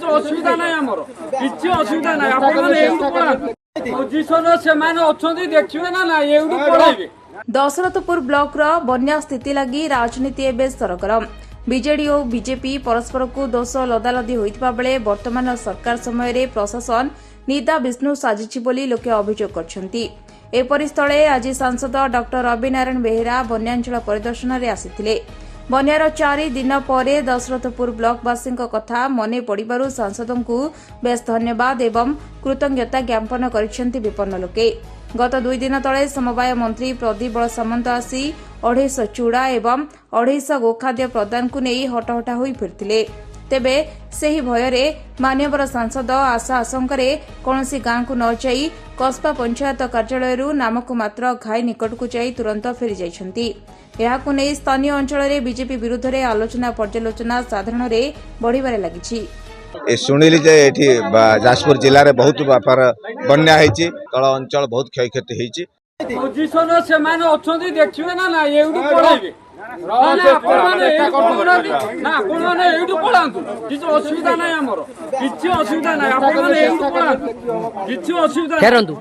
असुविधा ना किसी असुविधा ना दशरथपुर ब्लॉक रो बन्या स्थिति लगी राजनीति एवं सरगरम बीजेडी और बीजेपी परस्पर को दोष लदालदी होइतिबा बेले वर्तमान सरकार समय रे प्रशासन निदा विष्णु साजिछि बोली लोके अभियोग करछंती। एपरि स्थले आज सांसद डॉक्टर रवि नारायण बेहेरा बन्यांचल परिदर्शन रे आसिथिले। बन्यार 4 दिन पर दशरथपुर ब्लॉकवासी कथा मने पड़ू सांसदों बेस धन्यवाद एवं कृतज्ञता ज्ञापन करिसेंती विपन्न लोके। गत 2 दिन तले समवाय मंत्री प्रदीप बल सामंत आसी 250 चूड़ा एवं 250 गोखाद्य प्रदान को नहीं हटहटा होई फिरथिले। तेबे सेही भयरे मान्यवर सांसद आशा आशंकार कौनसी गांव को न जाई कस्बा पंचायत कार्यालय नामक मात्र घाई निकट को जाई तुरंत फेरी जाइछंती। एहाकु नै स्थानीय अंचल रे बीजेपी विरुद्ध रे आलोचना पर्यालोचना साधारण रे बढ़िबारे लागिछि। ए सुनिली जे एठी जाजपुर जिल्ला रे बहुत व्यापार बन्या हेछि तळ अंचल बहुत क्षयक्षति हेछि। पोजिशन से माने अछंती देखिबे ना ना एउडू पळाइबे ना कोन माने एउडू पळांतु किछ असुविधा नै हमर किछ असुविधा नै आपण माने एउडू पळांतु किछ असुविधा फेरंतु